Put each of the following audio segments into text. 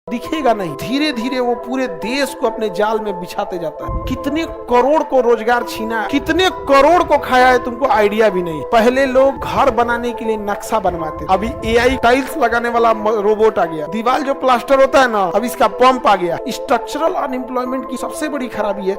दिखेगा नहीं, धीरे धीरे वो पूरे देश को अपने जाल में बिछाते जाता है। कितने करोड़ को रोजगार छीना है, कितने करोड़ को खाया है, तुमको आइडिया भी नहीं। पहले लोग घर बनाने के लिए नक्शा बनवाते, अभी एआई टाइल्स लगाने वाला रोबोट आ गया। दीवार जो प्लास्टर होता है ना, अब इसका पंप आ गया। स्ट्रक्चरल अनएम्प्लॉयमेंट की सबसे बड़ी खराबी है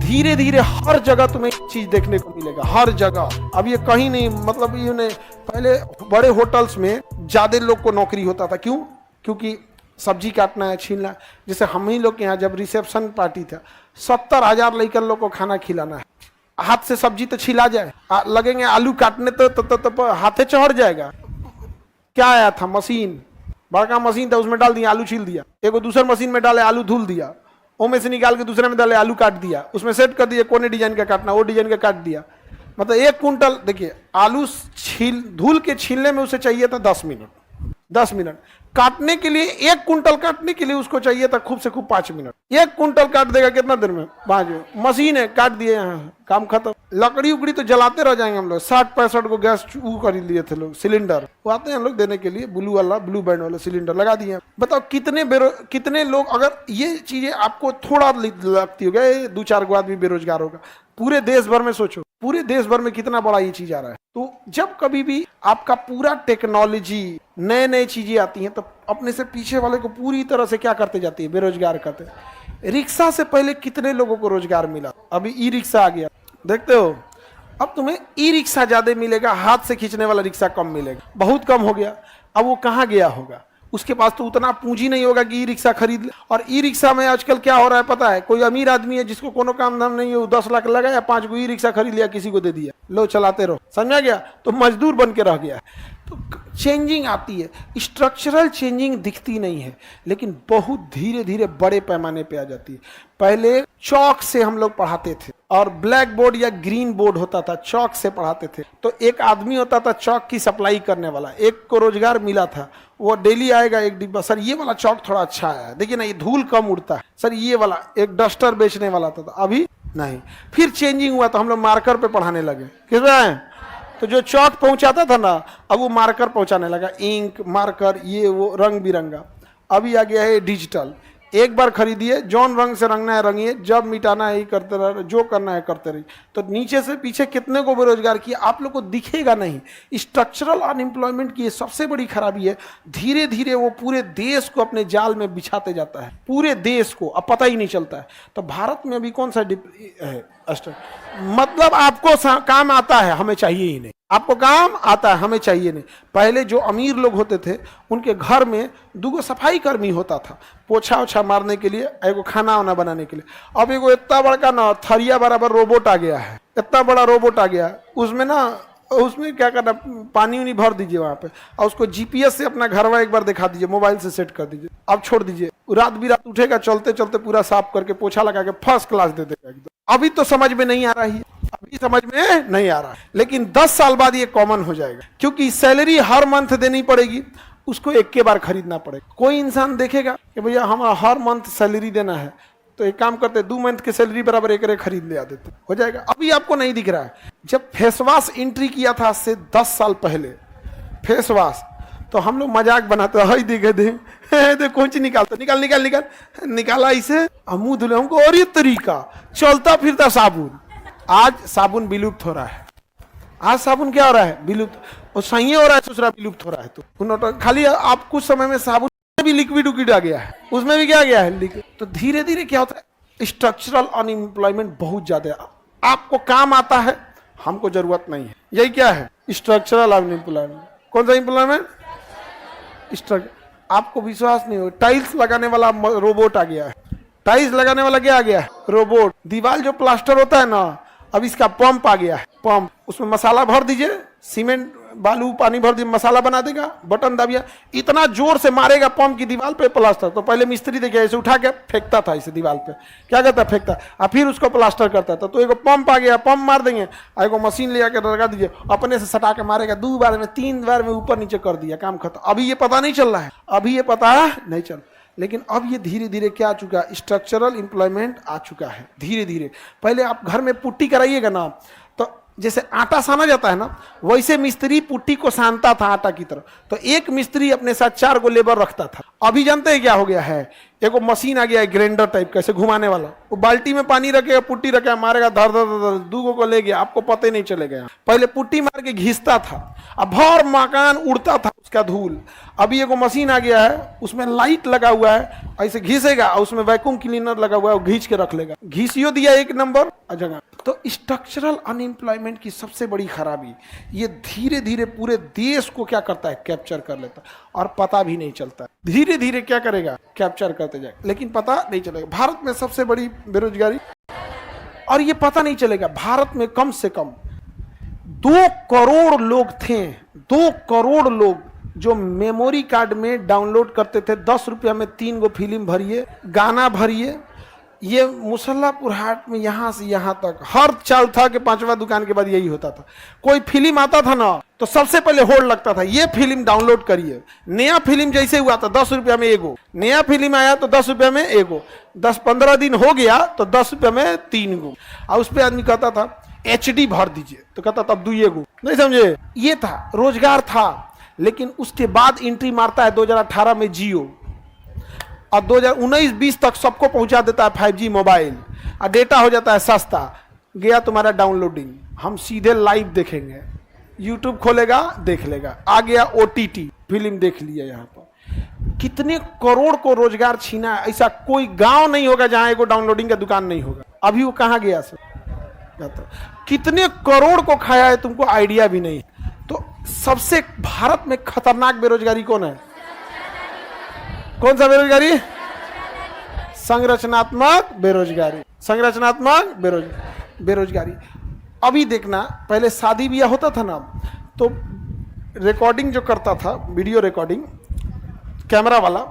धीरे धीरे हर जगह तुम्हें चीज देखने को मिलेगा, हर जगह। अब ये कहीं नहीं, मतलब ये पहले बड़े होटल्स में ज्यादा लोग को नौकरी होता था। क्यों? क्योंकि सब्जी काटना है, छीलना है। जैसे हम ही लोग के यहाँ जब रिसेप्शन पार्टी था, 70,000 लड़कन लोग को खाना खिलाना है। हाथ से सब्जी तो छिला जाए, लगेंगे आलू काटने तो हाथे चढ़ जाएगा। क्या आया था? मशीन, बड़का मशीन था, उसमें डाल दिया, आलू छील दिया। एक दूसरे मशीन में डाले, आलू धुल दिया, वो में से निकाल के दूसरे में डाले, आलू काट दिया, उसमें सेट कर दिया, कोने डिजाइन का काटना, वो डिजाइन का काट दिया। मतलब 1 कुंटल, देखिए आलू धुल के छीलने में उसे चाहिए था 10 मिनट। 10 मिनट काटने के लिए, 1 कुंटल काटने के लिए उसको चाहिए था खूब से खूब 5 मिनट। 1 कुंटल काट देगा कितना देर में? 5 मिनट। मशीन है, काट दिए, यहाँ काम खत्म। लकड़ी उकड़ी तो जलाते रह जाएंगे हम लोग। 60-65 को गैस खरीद लिए थे लोग, सिलेंडर वो आते हैं लोग देने के लिए, ब्लू बैंड वाला सिलेंडर लगा दिए। बताओ कितने लोग, अगर ये चीजें आपको थोड़ा लगती होगा, 2-4 को आदमी बेरोजगार होगा। पूरे देश भर में सोचो, पूरे देश भर में कितना बड़ा ये चीज आ रहा है। तो जब कभी भी आपका पूरा टेक्नोलॉजी, नए चीजें आती हैं, तो अपने से पीछे वाले को पूरी तरह से क्या करते जाती है? बेरोजगार करते। रिक्शा से पहले कितने लोगों को रोजगार मिला, अभी ई रिक्शा आ गया, देखते हो। अब तुम्हें ई रिक्शा ज्यादा मिलेगा, हाथ से खींचने वाला रिक्शा कम मिलेगा, बहुत कम हो गया। अब वो कहाँ गया होगा? उसके पास तो उतना पूंजी नहीं होगा कि ई रिक्शा खरीद ले। और ई रिक्शा में आजकल क्या हो रहा है पता है? कोई अमीर आदमी है जिसको कोनो काम धाम नहीं है, वो 10 लाख लगाया, 5 को ई रिक्शा खरीद लिया, किसी को दे दिया, लो चलाते रहो, समझा गया? तो मजदूर बन के रह गया। तो चेंजिंग आती है, स्ट्रक्चरल चेंजिंग दिखती नहीं है, लेकिन बहुत धीरे धीरे बड़े पैमाने पे आ जाती है। पहले चौक से हम लोग पढ़ाते थे, और ब्लैक बोर्ड या ग्रीन बोर्ड होता था, चौक से पढ़ाते थे। तो एक आदमी होता था चौक की सप्लाई करने वाला, एक को रोजगार मिला था, वो डेली आएगा एक डिब्बा, सर ये वाला चौक थोड़ा अच्छा है, देखिए ना ये धूल कम उड़ता है, सर ये वाला। एक डस्टर बेचने वाला था, अभी नहीं। फिर चेंजिंग हुआ तो हम लोग मार्कर पे पढ़ाने लगे। किस तो जो चौक पहुंचाता था ना, अब वो मार्कर पहुंचाने लगा, इंक, मार्कर, ये वो रंग बिरंगा। अभी आ गया है डिजिटल। एक बार खरीदिए, जौन रंग से रंगना है रंगिए, जब मिटाना है ही करते रहे, जो करना है करते रहिए। तो नीचे से पीछे कितने को बेरोजगार किया, आप लोग को दिखेगा नहीं। स्ट्रक्चरल अनएम्प्लॉयमेंट की सबसे बड़ी खराबी है, धीरे धीरे वो पूरे देश को अपने जाल में बिछाते जाता है, पूरे देश को, अब पता ही नहीं चलता है। तो भारत में अभी कौन सा है? मतलब आपको काम आता है, हमें चाहिए ही नहीं। आपको काम आता है, हमें चाहिए नहीं। पहले जो अमीर लोग होते थे, उनके घर में 2 सफाई कर्मी होता था, पोछा ओछा मारने के लिए, एगो खाना वाना बनाने के लिए। अब एगो इतना बड़का ना थरिया बराबर रोबोट आ गया है, इतना बड़ा रोबोट आ गया है। उसमें क्या करना, पानी उनी भर दीजिए वहां पे, और उसको जीपीएस से अपना घरवा एक बार दिखा दीजिए, मोबाइल से सेट कर दीजिए, अब छोड़ दीजिए, रात बिरात उठेगा, चलते चलते पूरा साफ करके पोछा लगा के फर्स्ट क्लास दे देगा एकदम। अभी तो समझ में नहीं आ रही है, अभी समझ में नहीं आ रहा है, लेकिन 10 साल बाद ये कॉमन हो जाएगा, क्योंकि सैलरी हर मंथ देनी पड़ेगी, उसको एक के बार खरीदना पड़ेगा। कोई इंसान देखेगा कि भैया हमारा हर मंथ सैलरी देना है, तो एक काम करते 2 मंथ की सैलरी बराबर एक खरीद ले आते, हो जाएगा। अभी आपको नहीं दिख रहा है। जब फेस वॉश एंट्री किया था से 10 साल पहले, फेस वॉश, तो हम लोग मजाक बनाते, हाई देखे कौन सी निकालता, निकाला इसे, मुंह धुले हमको, और ये तरीका चलता फिरता साबुन। आज साबुन विलुप्त हो रहा है, आज साबुन क्या हो रहा है? विलुप्त। और सही हो रहा है, दूसरा विलुप्त हो रहा है। तो खाली आप कुछ समय में साबुन भी लिक्विड आ गया है, उसमें भी क्या गया है, लिक्विड। तो धीरे धीरे क्या होता है, स्ट्रक्चरल अनएम्प्लॉयमेंट बहुत ज्यादा है। आपको काम आता है, हमको जरूरत नहीं है। यही क्या है? Structural unemployment. कौन सा एम्प्लॉयमेंट? आपको विश्वास नहीं हो, टाइल्स लगाने वाला रोबोट आ गया है। टाइल्स लगाने वाला क्या आ गया है? रोबोट। दीवार जो प्लास्टर होता है ना, अब इसका पंप आ गया है, पंप। उसमें मसाला भर दीजिए, सीमेंट बालू पानी भर दीजिए, मसाला बना देगा, बटन दबिया, इतना जोर से मारेगा पंप की दीवार पे प्लास्टर। तो पहले मिस्त्री देखिए ऐसे उठा के फेंकता था इसे दीवार पे, क्या करता, फेंकता, और फिर उसको प्लास्टर करता था। तो एगो पंप आ गया, पंप मार देंगे, एगो मशीन ले आकर लगा दीजिए, अपने से सटा के मारेगा, 2 बार में 3 बार में ऊपर नीचे कर दिया, काम खत्म। अभी ये पता नहीं चल रहा है, अभी ये पता नहीं चल, लेकिन अब ये धीरे धीरे क्या आ चुका है, स्ट्रक्चरल एम्प्लॉयमेंट आ चुका है धीरे धीरे। पहले आप घर में पुट्टी कराइएगा ना, तो जैसे आटा साना जाता है ना, वैसे मिस्त्री पुट्टी को सानता था आटा की तरह। तो एक मिस्त्री अपने साथ 4 गो लेबर रखता था। अभी जानते हैं क्या हो गया है, एक मशीन आ गया है ग्राइंडर टाइप कैसे घुमाने वाला, वो बाल्टी में पानी रखेगा, पुट्टी रखेगा, मारेगा, धर धर धर 2 को ले गया, आपको पता ही नहीं चलेगा। पहले पुट्टी मार के घिसता था, अब भर मकान उड़ता था उसका धूल। अभी एगो मशीन आ गया है, उसमें लाइट लगा हुआ है, ऐसे घिसेगा और उसमें वैक्यूम क्लीनर लगा हुआ है, वो घींच के रख लेगा। घिसियो दिया 1 नंबर जगह। तो स्ट्रक्चरल अनएम्प्लॉयमेंट की सबसे बड़ी खराबी, ये धीरे धीरे पूरे देश को क्या करता है, कैप्चर कर लेता है और पता भी नहीं चलता। धीरे धीरे क्या करेगा, कैप्चर करते जाए, लेकिन पता नहीं चलेगा। भारत में सबसे बड़ी बेरोजगारी, और ये पता नहीं चलेगा, भारत में कम से कम 2 करोड़ लोग थे, 2 करोड़ लोग जो मेमोरी कार्ड में डाउनलोड करते थे। 10 रुपया में 3 गो फिल्म भरिए, गाना भरिए। ये मुसल्लापुर हाट में यहाँ से यहाँ तक हर चाल था कि 5वां दुकान के बाद यही होता था। कोई फिल्म आता था ना तो सबसे पहले होल्ड लगता था, ये फिल्म डाउनलोड करिए। नया फिल्म जैसे हुआ था 10 रुपया में एगो, नया फिल्म आया तो 10 रुपया में एगो, 10-15 दिन हो गया तो 10 रुपया में 3 गो। और उस पर आदमी कहता था HD भर दीजिए, तो कहता था 2 गो। नहीं समझे, ये था, रोजगार था। लेकिन उसके बाद एंट्री मारता है 2018 में जियो, और 2019-20 तक सबको पहुंचा देता है 5G मोबाइल, और डेटा हो जाता है सस्ता। गया तुम्हारा डाउनलोडिंग, हम सीधे लाइव देखेंगे, यूट्यूब खोलेगा देख लेगा, आ गया OTT, फिल्म देख लिया। यहाँ पर कितने करोड़ को रोजगार छीना है। ऐसा कोई गांव नहीं होगा जहां एगो डाउनलोडिंग का दुकान नहीं होगा। अभी वो कहाँ गया सर, कितने करोड़ को खाया है तुमको आइडिया भी नहीं। तो सबसे भारत में खतरनाक बेरोजगारी कौन है, कौन सा बेरोजगारी, संरचनात्मक बेरोजगारी, संरचनात्मक बेरोजगारी। अभी देखना, पहले शादी ब्याह होता था ना तो रिकॉर्डिंग जो करता था, वीडियो रिकॉर्डिंग कैमरा वाला,